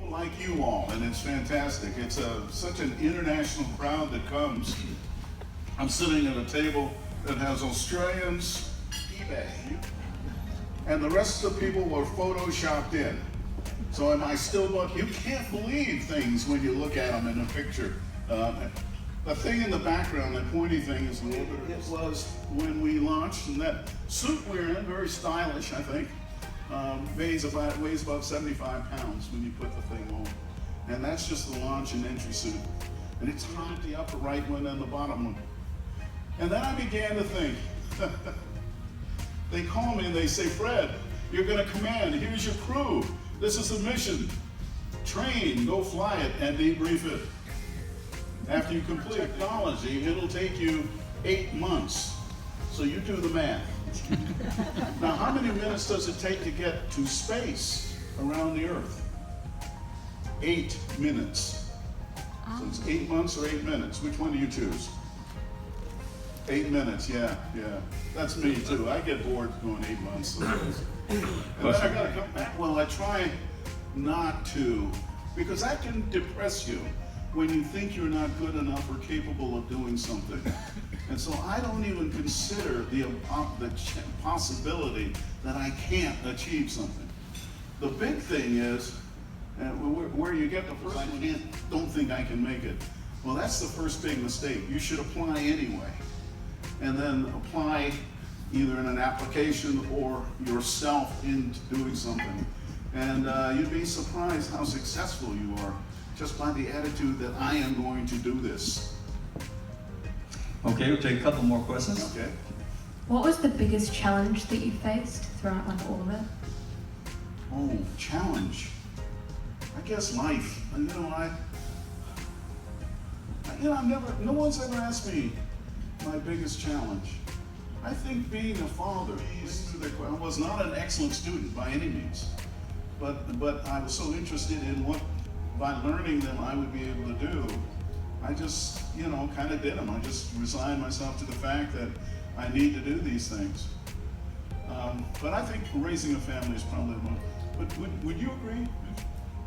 like you all, and it's fantastic. It's such an international crowd that comes. I'm sitting at a table that has Australians, eBay, and the rest of the people were photoshopped in. So am I still, you can't believe things when you look at them in a picture. The thing in the background, that pointy thing, is it was when we launched, and that suit we're in, very stylish, I think, weighs about 75 pounds when you put the thing on. And that's just the launch and entry suit. And it's hot, the upper right one and the bottom one. And then I began to think, they call me and they say, Fred, you're gonna command, here's your crew. This is the mission. Train, go fly it, and debrief it. After you complete technology, it'll take you 8 months. So you do the math. Now, how many minutes does it take to get to space around the Earth? 8 minutes. So it's 8 months or 8 minutes. Which one do you choose? 8 minutes, yeah. That's me too. I get bored going 8 months. So and then I gotta come back. Well, I try not to, because that can depress you when you think you're not good enough or capable of doing something. And so I don't even consider the possibility that I can't achieve something. The big thing is where you get the first one, don't think I can make it. Well, that's the first big mistake. You should apply anyway. And then apply either in an application or yourself into doing something. And you'd be surprised how successful you are just by the attitude that I am going to do this. Okay, we'll take a couple more questions. Okay. What was the biggest challenge that you faced throughout all of it? Oh, challenge. I guess life. No one's ever asked me my biggest challenge. I think being a father, I was not an excellent student by any means, but I was so interested in what, by learning them, I would be able to do. I just, kind of did them. I just resigned myself to the fact that I need to do these things. But I think raising a family is probably one. But would you agree,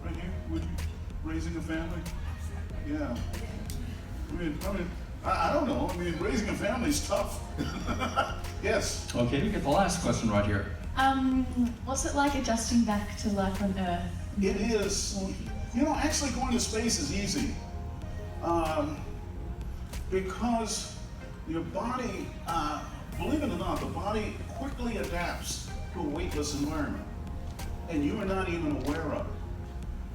right here? Would you, raising a family? Yeah. I don't know. Raising a family is tough. Yes. Okay, we get the last question right here. What's it like adjusting back to life on Earth? It is. Actually going to space is easy. Because your body, believe it or not, the body quickly adapts to a weightless environment. And you are not even aware of it.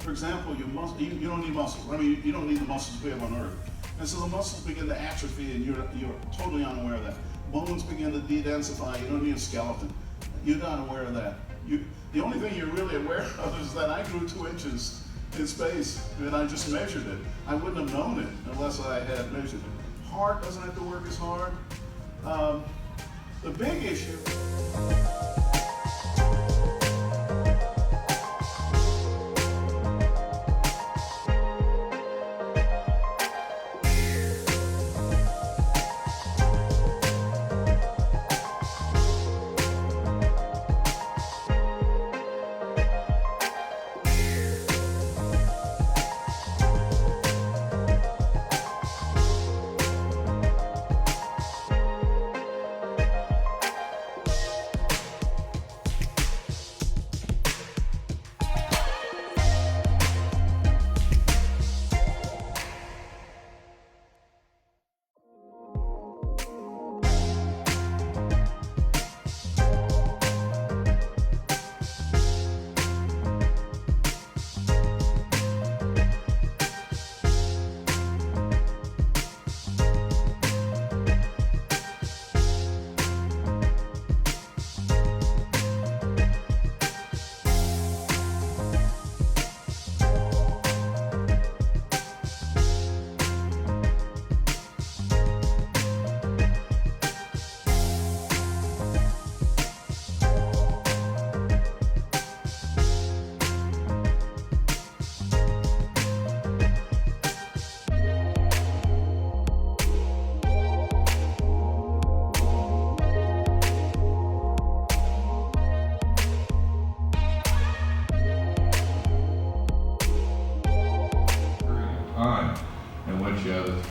For example, you don't need muscles. You don't need the muscles to be on Earth. And so the muscles begin to atrophy and you're totally unaware of that. Bones begin to de-densify, you don't need a skeleton. You're not aware of that. The only thing you're really aware of is that I grew 2 inches in space and I just measured it. I wouldn't have known it unless I had measured it. Heart doesn't have to work as hard. The big issue.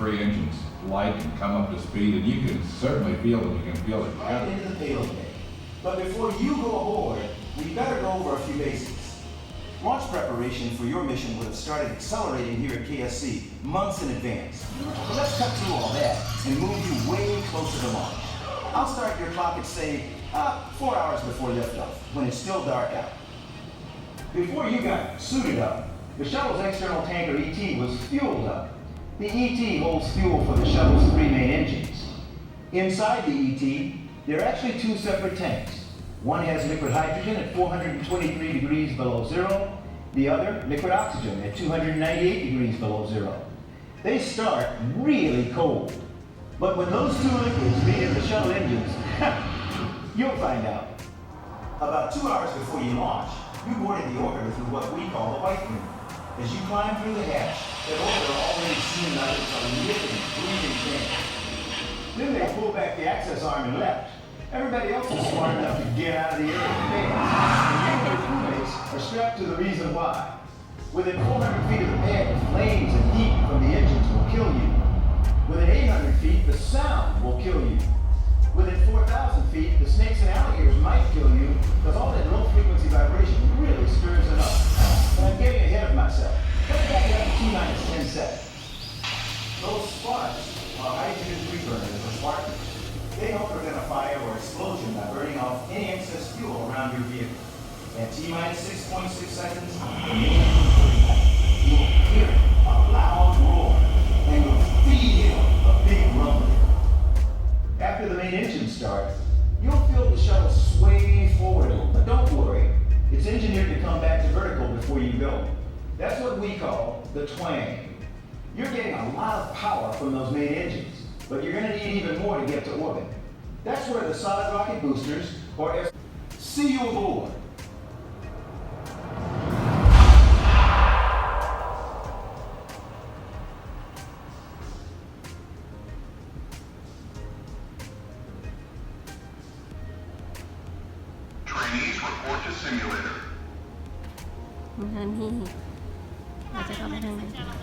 three engines light and come up to speed, and you can certainly feel them. You can feel it. Right into the payload bay. But before you go aboard, we better go over a few basics. Launch preparation for your mission would have started accelerating here at KSC months in advance. But let's cut through all that and move you way closer to launch. I'll start your clock at, say, 4 hours before liftoff, when it's still dark out. Before you got suited up, the shuttle's external tanker ET was fueled up. The ET holds fuel for the shuttle's three main engines. Inside the ET, there are actually two separate tanks. One has liquid hydrogen at 423 degrees below zero, the other liquid oxygen at 298 degrees below zero. They start really cold. But when those two liquids meet in the shuttle engines, you'll find out. About 2 hours before you launch, you boarded the orbiter through what we call the white room. As you climb through the hatch, that orbiter already seemed like it's a living, breathing thing. Then they pulled back the access arm and left. Everybody else is smart enough to get out of the area fast. And you and your crewmates are strapped to the reason why. Within 400 feet of the pad, flames and heat from the engines will kill you. Within 800 feet, the sound will kill you. Within 4,000 feet, the snakes and alligators might kill you because all that low-frequency vibration really stirs it up. But I'm getting ahead of myself. Let's back it up to T-minus 10 seconds. Those sparks are hydrogen reburners or sparkers. They help prevent a fire or explosion by burning off any excess fuel around your vehicle. At T-minus 6.6 seconds, the main engine will ignite. You'll hear a loud roar, and you'll feel a big rumbling. After the main engine starts, you'll feel the shuttle sway forward a little, but don't worry. It's engineered to come back to vertical before you go. That's what we call the twang. You're getting a lot of power from those main engines, but you're going to need even more to get to orbit. That's where the solid rocket boosters, or see you aboard. Trainees report to simulator. ทางนี้เราจะเข้าไปทางไหนข้างหลัง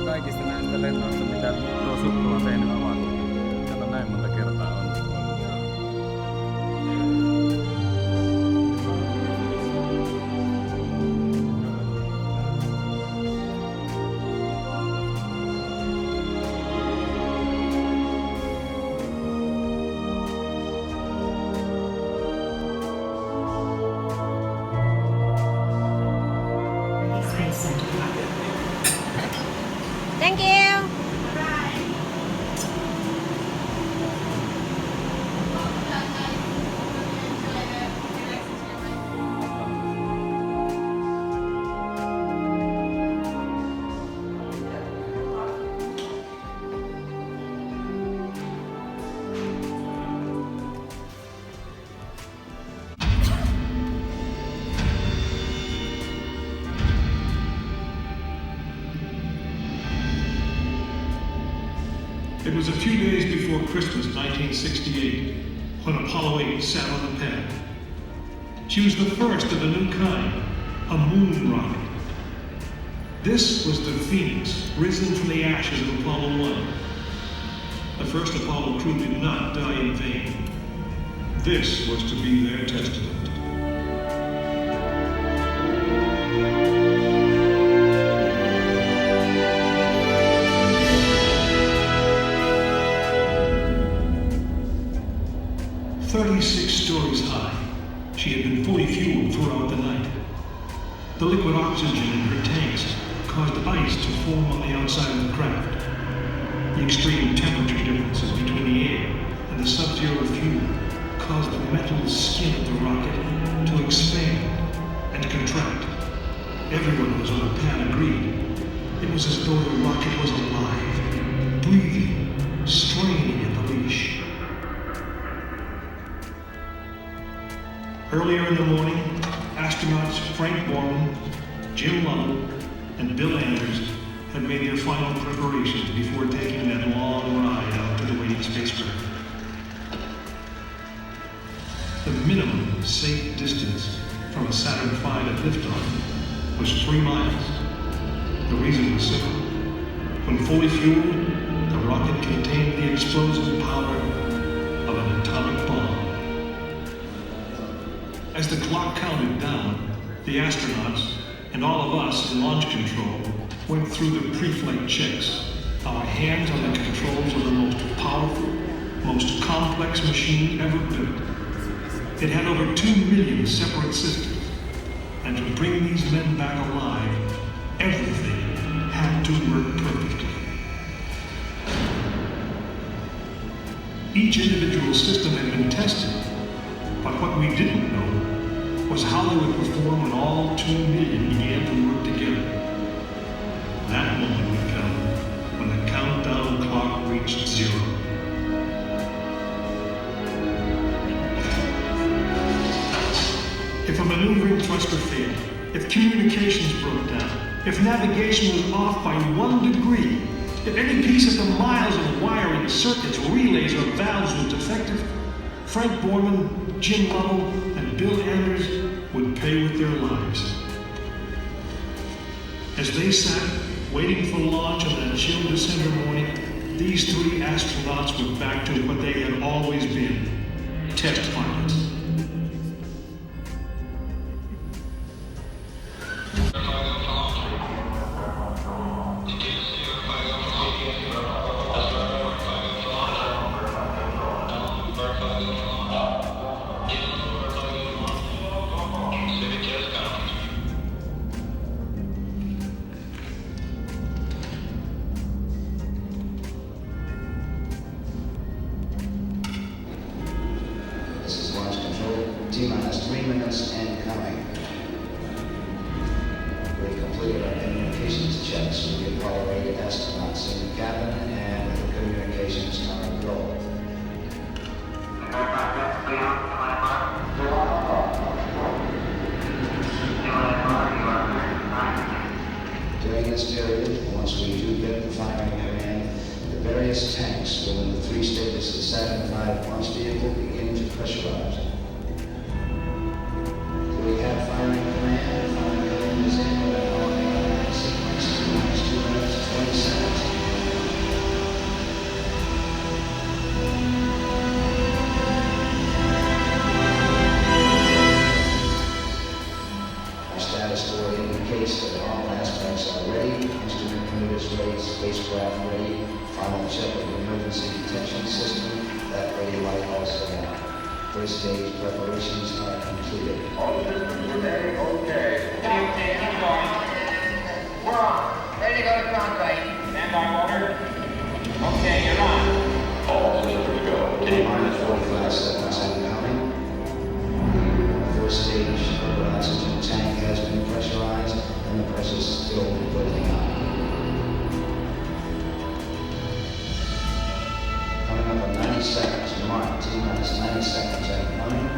Kaikista näistä lennoista, mitä tuo Suppu on tehnyt avaruuteen. Kato näin monta kertaa on. Thank you. It was a few days before Christmas 1968 when Apollo 8 sat on the pad. She was the first of a new kind, a moon rocket. This was the Phoenix, risen from the ashes of Apollo 1. The first Apollo crew did not die in vain. This was to be their testament. Stories high, she had been fully fueled throughout the night. The liquid oxygen in her tanks caused ice to form on the outside of the craft. The extreme temperature differences between the air and the sub-zero fuel caused the metal skin of the rocket to expand and contract. Everyone who was on the pad agreed. It was as though the rocket was alive, breathing, straining at the leash. Earlier in the morning, astronauts Frank Borman, Jim Lovell, and Bill Anders had made their final preparations before taking that long ride out to the waiting spacecraft. The minimum safe distance from a Saturn V at liftoff was 3 miles. The reason was simple. When fully fueled, the rocket contained the explosive power of an atomic bomb. As the clock counted down, the astronauts and all of us in launch control went through the pre-flight checks. Our hands on the controls of the most powerful, most complex machine ever built. It had over 2 million separate systems, and to bring these men back alive, everything had to work perfectly. Each individual system had been tested, but what we didn't know was how they would perform when all 2 million began to work together. That moment would come when the countdown clock reached 0. If a maneuvering thruster failed, if communications broke down, if navigation was off by 1 degree, if any piece of the miles of wiring, circuits, relays, or valves was defective, Frank Borman, Jim Lovell, and Bill Anders would pay with their lives. As they sat, waiting for launch on that chill December morning, these 3 astronauts were back to what they had always been, test pilots. T-minus 3 minutes and counting. We completed our communications checks with the Apollo 8 astronauts in the cabin and with the communications tower go. During this period, once we do get the firing command, the various tanks within the 3 stages of the Saturn V launch vehicle begin to pressurize. We have firing command. Firing command is in with an automatic sequence. T-minus 2 minutes, 20 seconds. Our status board indicates that all aspects are ready. Instrument motors ready, spacecraft ready. Final check of the emergency detection system. That ready light also on. First stage preparations are completed. Okay. Okay, I'm going. We're on. Ready to go to ground right. Stand by, Walter. Okay, you're on. All clear to go. T-minus 45 seconds and counting. The first stage of the oxygen tank has been pressurized, and the pressure is still building up. Coming up in 90 seconds, mark T-minus 90 seconds and counting.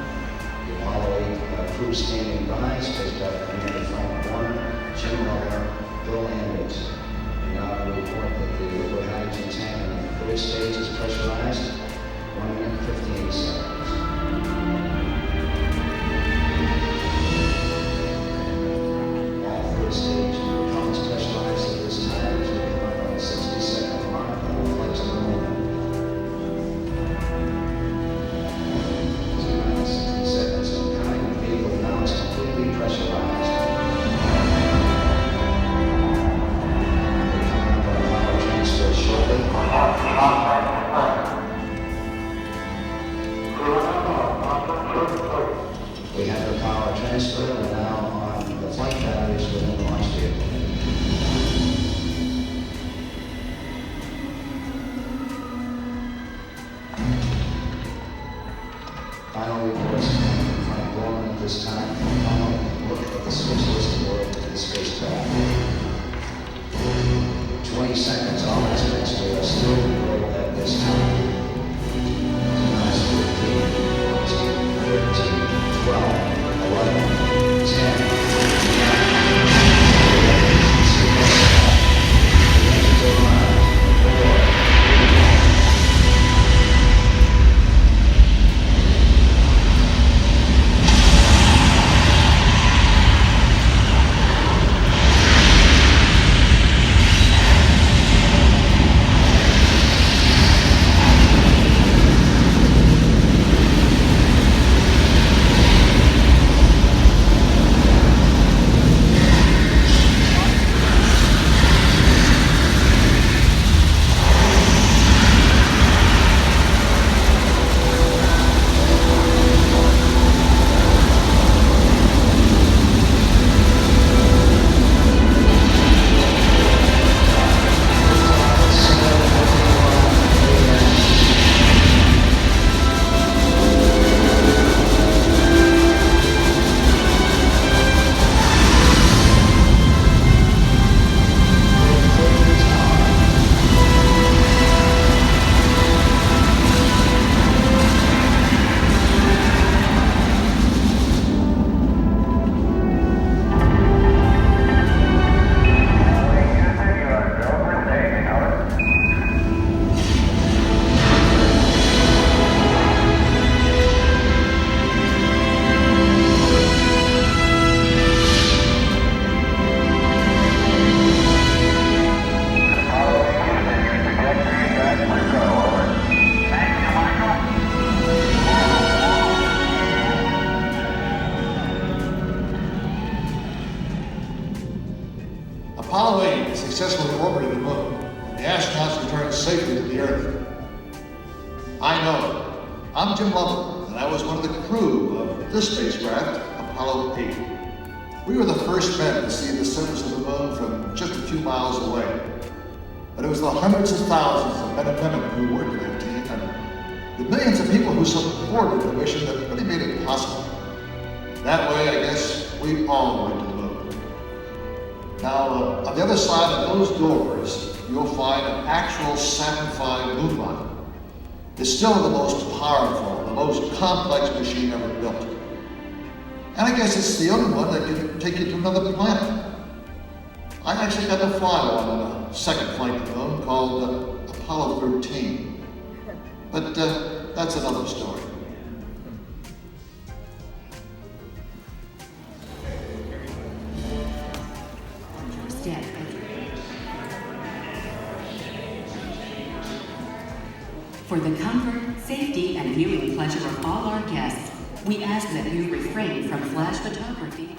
The Apollo 8 crew standing by, spacecraft commander Frank Borman, Jim Lovell, Bill Anders. We now report that the liquid hydrogen tank in the third stage is pressurized. 1 minute 58 seconds. All third stage becomes pressurized at this time as we come up on the 60-second mark on the flight to the moon. T-minus 60 seconds and counting. The vehicle now is completely pressurized. We're coming up on a power transfer shortly. We have the power transfer. We're now on the flight batteries within the launch vehicle. Final reports from Frank Borman at this time. Final look at the switch list aboard the spacecraft. 20 seconds, all aspects we are still below at this time. 15, 14, 13, 12, 11, 10. Apollo 8 successfully orbited the moon, and the astronauts returned safely to the Earth. I know. I'm Jim Lovell, and I was one of the crew of this spacecraft, Apollo 8. We were the first men to see the surface of the moon from just a few miles away. But it was the hundreds of thousands of men and women who worked in that team, and the millions of people who supported the mission that really made it possible. That way, I guess, we all went to the moon. Now, on the other side of those doors, you'll find an actual Saturn V moon rocket. It's still the most powerful, the most complex machine ever built. And I guess it's the only one that can take you to another planet. I actually got to fly one on a second flight to the moon called Apollo 13. But that's another story. For the comfort, safety, and viewing pleasure of all our guests, we ask that you refrain from flash photography.